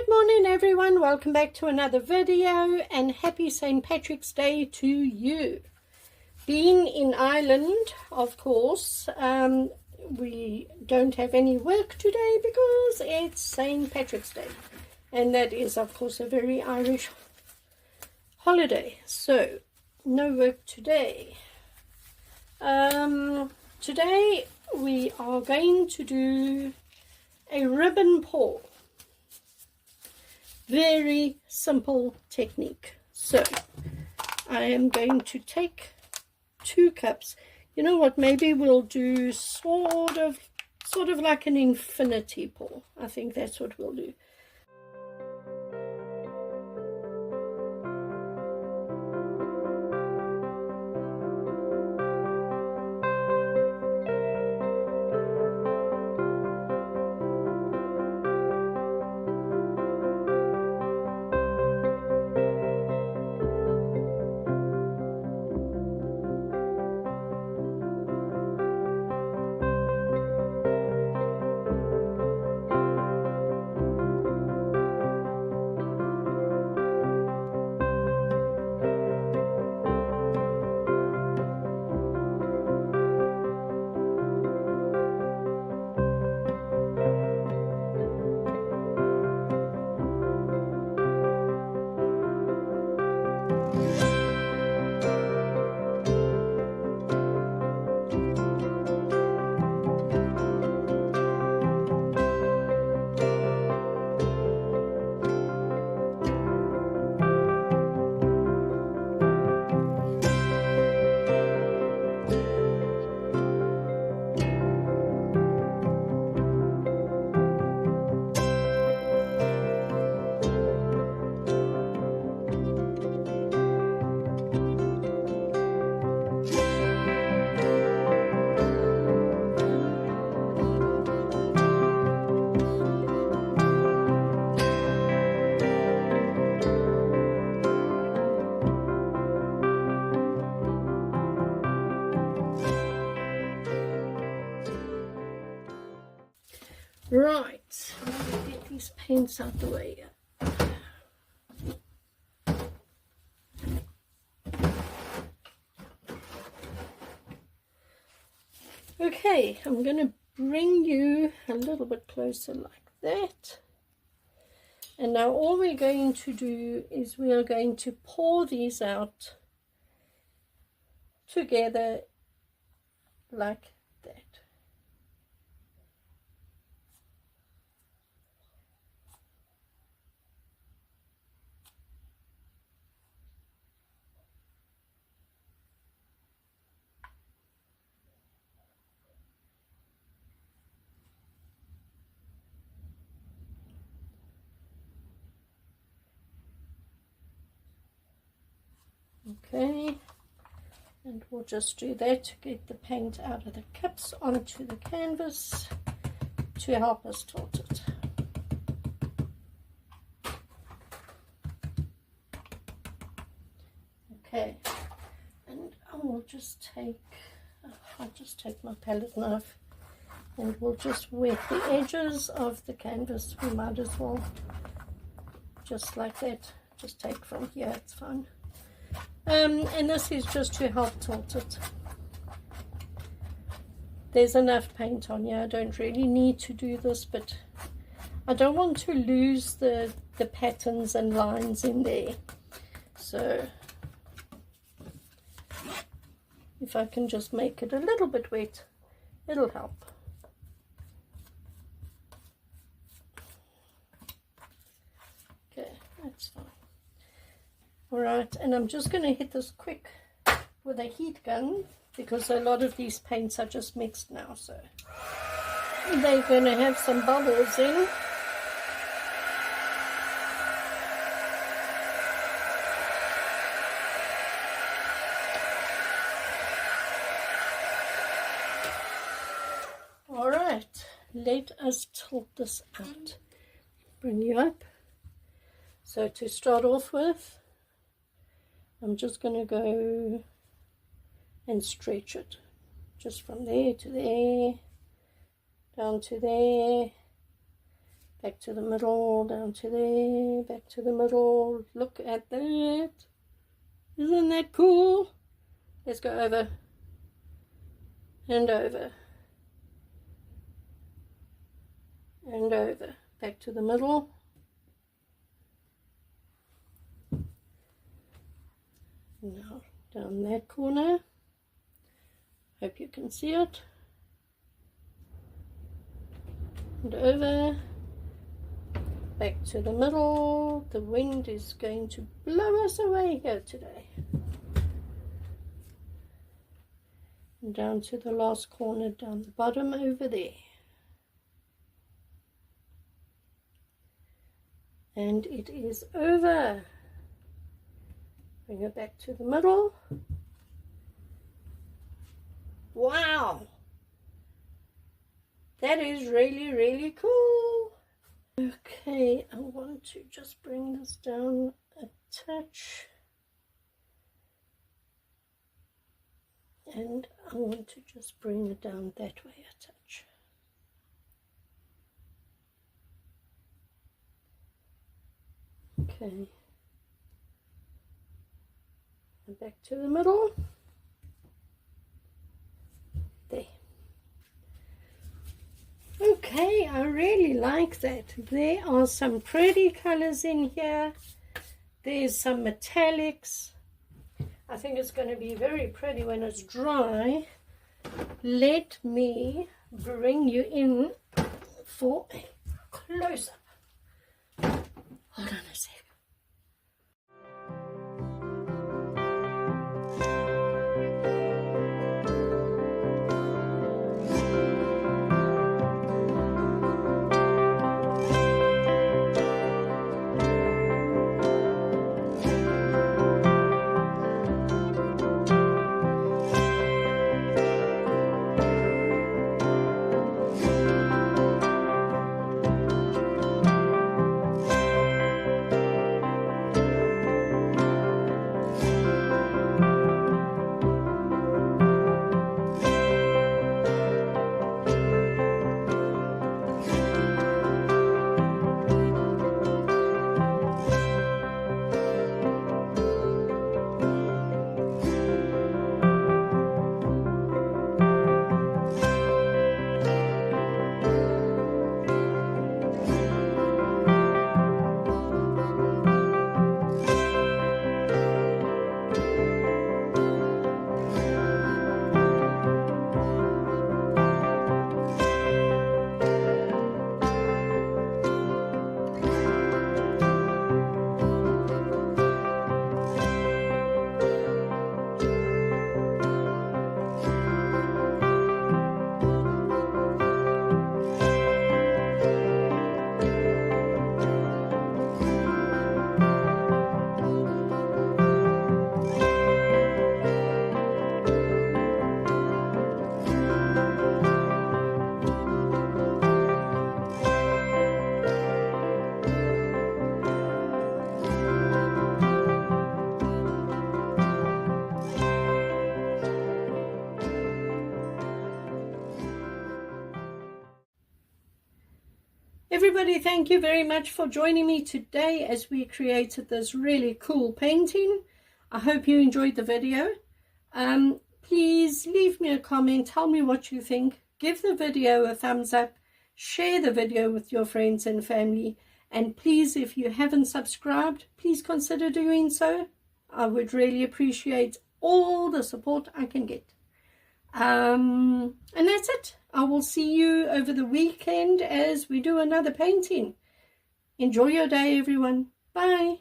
Good morning everyone, welcome back to another video and happy St. Patrick's Day to you. Being in Ireland, of course, we don't have any work today because it's St. Patrick's Day, and that is of course a very Irish holiday, so no work today. Today we are going to do a ribbon pour. Very simple technique. So I am going to take 2 cups. You know what, maybe we'll do sort of like an infinity pour. I think that's what we'll do. Right, let me get these paints out the way. Okay, I'm going to bring you a little bit closer like that. And now all we're going to do is we are going to pour these out together like that. Okay, and we'll just do that to get the paint out of the cups onto the canvas to help us tilt it. Okay, and I will just take, I'll just take my palette knife and we'll just wet the edges of the canvas. We might as well, just like that, just take from here, it's fine. And this is just to help tilt it. There's enough paint on here, I don't really need to do this, but I don't want to lose the patterns and lines in there. So if I can just make it a little bit wet, it'll help. Okay, that's fine. Alright, and I'm just going to hit this quick with a heat gun because a lot of these paints are just mixed now, so they're going to have some bubbles in. Alright, let us tilt this out. Bring you up. So to start off with, I'm just going to go and stretch it just from there to there, down to there, back to the middle, down to there, back to the middle. Look at that. Isn't that cool? Let's go over and over and over. Back to the middle. Now down that corner. Hope you can see it. And over. Back to the middle. The wind is going to blow us away here today. And down to the last corner, down the bottom over there. And it is over. Bring it back to the middle. Wow! That is really, really cool. Okay, I want to just bring this down a touch. And I want to just bring it down that way a touch. Okay. And back to the middle. There. Okay, I really like that. There are some pretty colors in here. There's some metallics. I think it's going to be very pretty when it's dry. Let me bring you in for a close-up. Hold on a sec. Everybody, thank you very much for joining me today as we created this really cool painting. I hope you enjoyed the video. Please leave me a comment, tell me what you think, give the video a thumbs up, share the video with your friends and family, and please, if you haven't subscribed, please consider doing so. I would really appreciate all the support I can get. And that's it. I will see you over the weekend as we do another painting. Enjoy your day, everyone. Bye.